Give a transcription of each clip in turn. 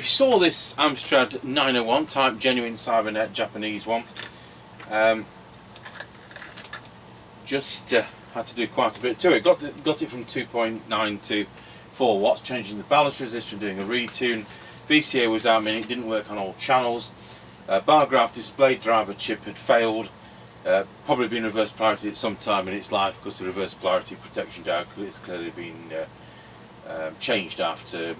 you saw this Amstrad 901 type genuine Cybernet Japanese one, just had to do quite a bit to it. Got it from 2.9 to 4 watts, changing the balance resistor, doing a retune. VCA was out, meaning it didn't work on all channels. Bar graph display driver chip had failed. Probably been reverse polarity at some time in its life, because the reverse polarity protection diode has clearly been changed after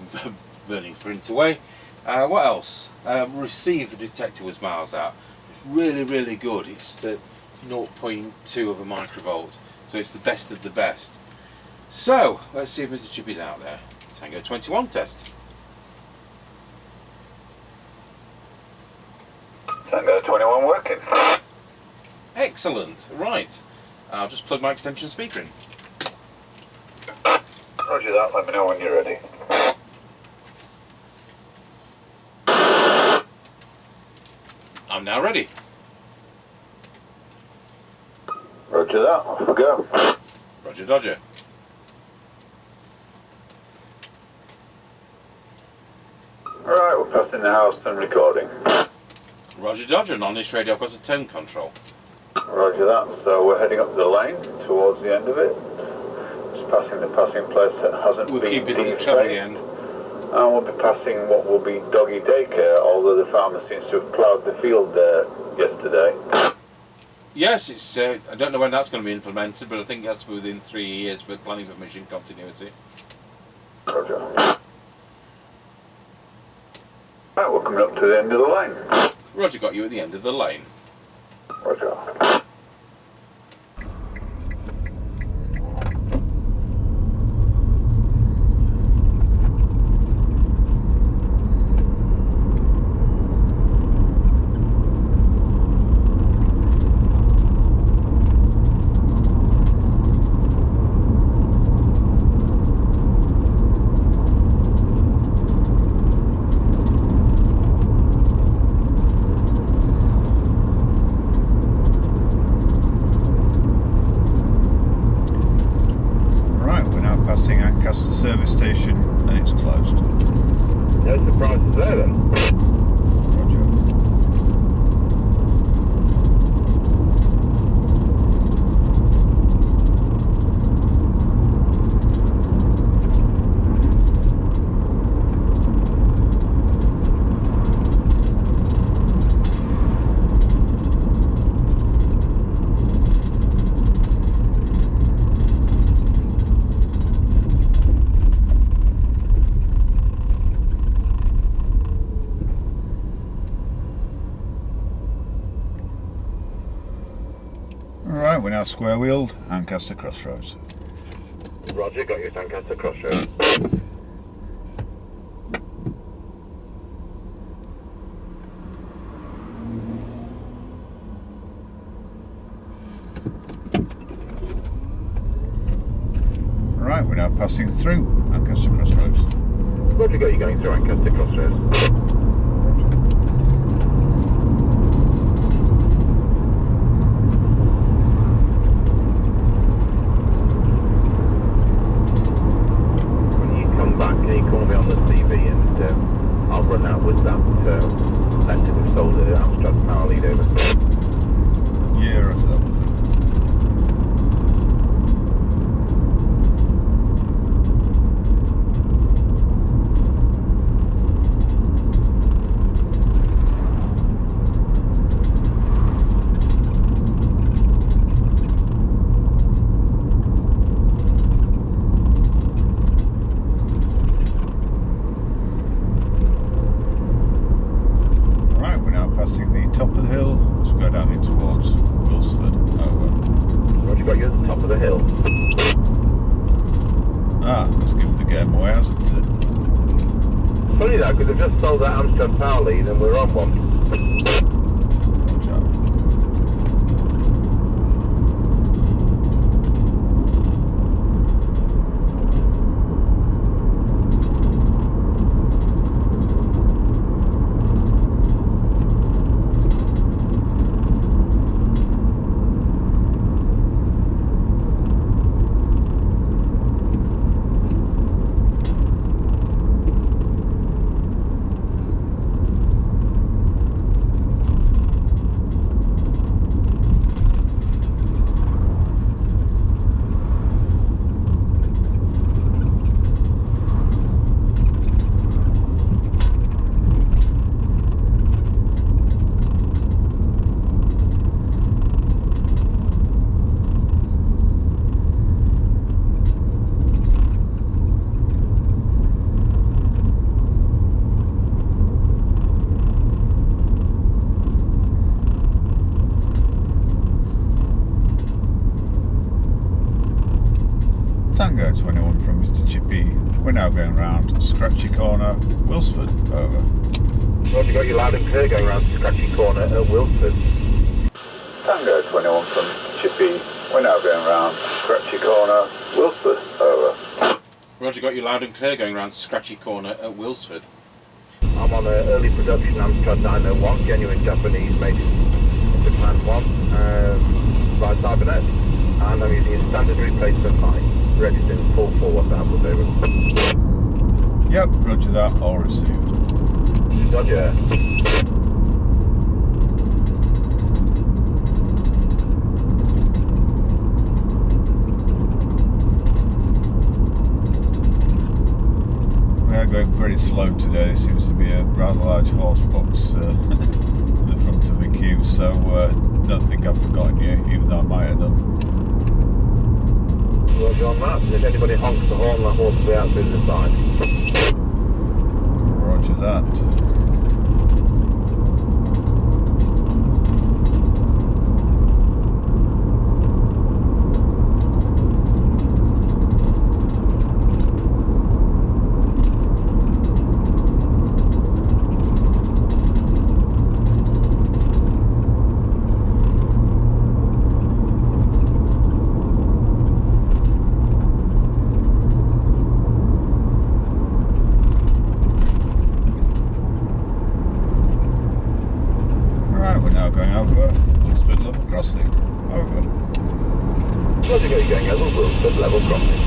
burning print away. What else? Receiver detector was miles out. It's really, really good. It's 0.2 of a microvolt, so it's the best of the best. So let's see if Mr. Chippie's out there. Tango 21 test. Tango 21 working. Excellent. Right. I'll just plug my extension speaker in. Roger that. Let me know when you're ready. I'm now ready. Roger that. Off we go. Roger Dodger. Alright, we're passing the house and recording. Roger Dodger. On this radio I've got a tone control. Roger that. So we're heading up the lane towards the end of it. Just passing the passing place that hasn't We'll been keep it at the defaced. treble end. And we'll be passing what will be doggy daycare, although the farmer seems to have ploughed the field there yesterday. Yes, it's. I don't know when that's going to be implemented, but I think it has to be within 3 years for planning permission continuity. Roger. Right, we're coming up to the end of the lane. Roger got you at the end of the lane. Roger. Service station and it's closed. No surprises there then. Roger. Alright, we're now square wheeled, Ancaster Crossroads. Roger, got your Lancaster Crossroads. Right, we're now passing through Ancaster Crossroads. Roger, got you going through Lancaster Crossroads. I'll run out with that letter we've sold the Amstrad power lead over. Yeah, right to that one. Passing the top of the hill, let's go down in towards Wilsford. Over. Roger, got you at the top of the hill. Ah, let's give it the game away, hasn't it? Funny though, because I've just sold that Amstrad power lead and we're on one. Roger. Tango 21 from Mr. Chippie. We're now going round Scratchy Corner, Wilsford. Over. Roger, got you loud and clear going round Scratchy Corner at Wilsford. Tango 21 from Chippie. We're now going round Scratchy Corner, Wilsford. Over. Roger, got you loud and clear going round Scratchy Corner at Wilsford. I'm on an early production Amstrad CB901, genuine Japanese, made in Japan 1, by Cybernet, and I'm using a standard replacement line, registered in full forward that was over. Yep, roger that, all received. Roger. We are going very slow today. There seems to be a rather large horse box at the front of the queue, so don't think I've forgotten you, even though I might have done. Roger on that, if anybody honks the horn, that horse will be out through the side. Roger that. Roger, got you going over Wilsford, level crossing.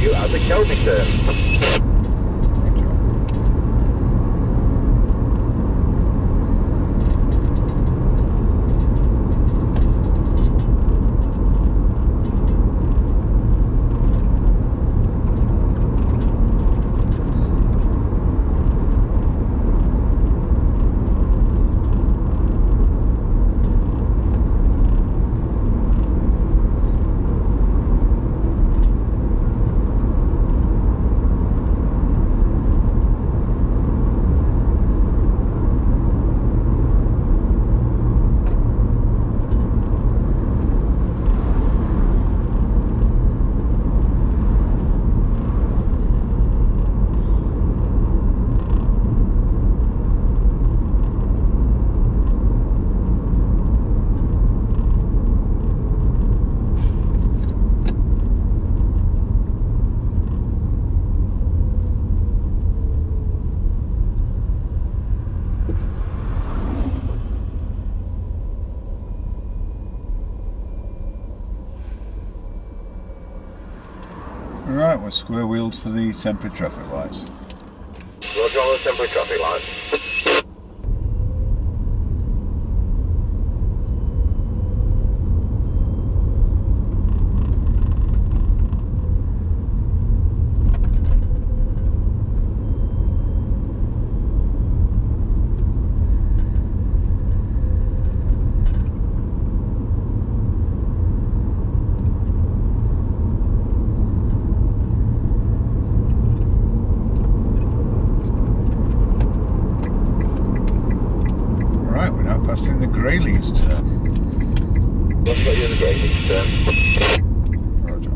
You at the Kelby turn. Right, we're square wheeled for the temporary traffic lights. Roger on the temporary traffic lights. Passing the Greyleys turn. What's got you in the Greyleys turn? Roger.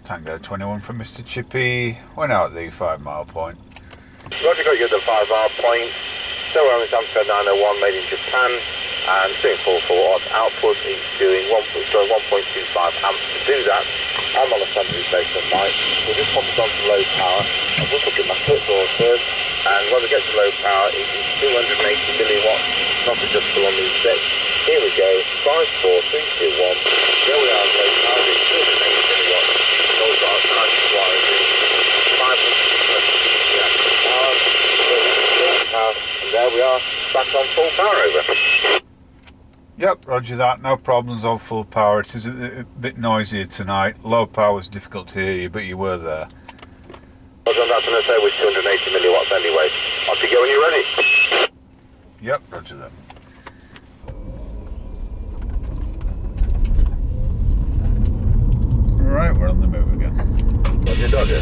Tango 21 from Mr. Chippie. Went out at the 5 mile point. Roger, got you at the 5 mile point. So we're on this Amstrad 901 made in Japan, and doing 4 watts output. It's doing 1.25 amps. To do that, I'm on a standard replacement mic. We'll just pop it on to low power. I'll just look at my clip board first, and when we get to low power, it is 280 milliwatts, not adjustable on these sets. Here we go, 5, 4, 3, 2, 1. There we are, low power, it's 280 milliwatts. So we've got our time wires in 520 power. And there we are, back on full power over. Yep, roger that, no problems on full power. It is a bit noisier tonight. Low power was difficult to hear you, but you were there. Roger, that's going to say with 280 milliwatts anyway. Off you go when you're ready. Yep, roger that. Right, we're on the move again. Roger, Dodger.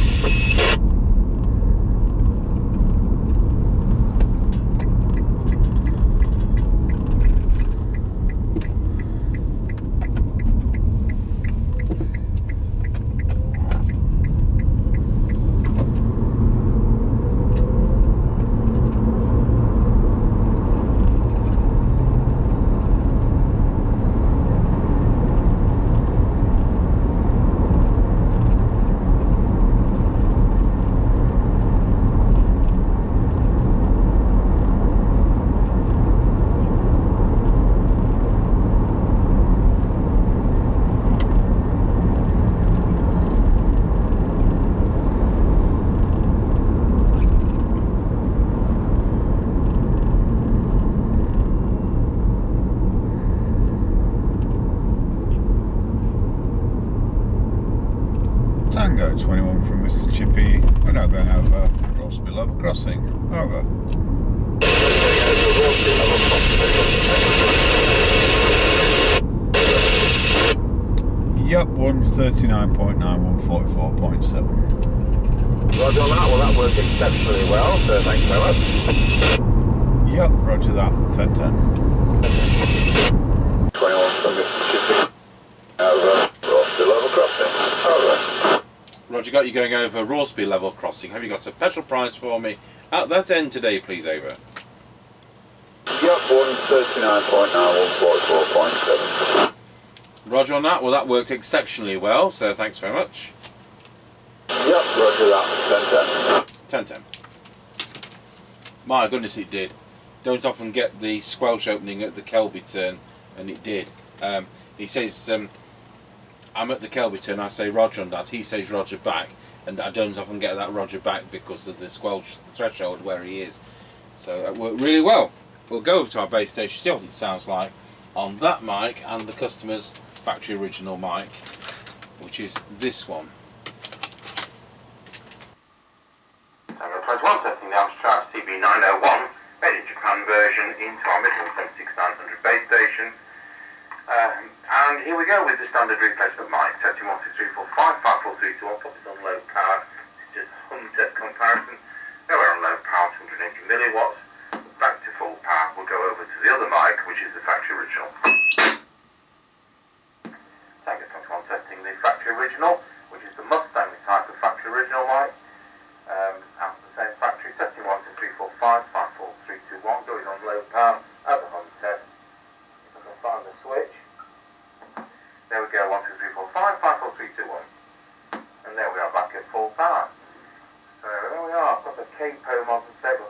Tango 21 from Mr. Chippie. We're now going over Rossby Level Crossing. Over. Yep, 139.9, 144.7. Roger on that, well that worked exceptionally well, so thanks very much. Yep, roger that, 1010. 21 from Mr. Chippie. Over. Rossby Level Crossing. Over. Roger, got you going over Rossby Level Crossing. Have you got a petrol price for me at that end today, please? Over. Yep, 139.9, 144.7. Roger on that. Well, that worked exceptionally well, so thanks very much. Yep, roger that, 1010. 1010. My goodness, it did. Don't often get the squelch opening at the Kelby turn, and it did. He says, I'm at the Kelby turn, I say Roger on that. He says Roger back, and I don't often get that Roger back because of the squelch threshold where he is. So it worked really well. We'll go over to our base station, see what it sounds like on that mic and the customer's factory original mic, which is this one. Tango 21 testing the Amstrad CB901 made in Japan version into our Midland 76900 base station. And here we go with the standard replacement mic, testing 1, 2, 3, 4, 5, 5, 4, 3, 2, 1, pop it on low power. This is just hum test comparison. Now we're on low power, 280 milliwatts. Back to full power, we'll go over to the other mic, which is the factory original. Tango 21 testing the factory original, which is the Mustang type of factory original mic. Out the same factory, testing 1, 2, 3, 4, 5, 5, 4, 3, 2, 1, going on low power as a hum test. If I can find the switch. There we go, 1, 2, 3, 4, 5, 5, 4, 3, 2, 1. And there we are back at full power. So there we are, I've got the capo modern set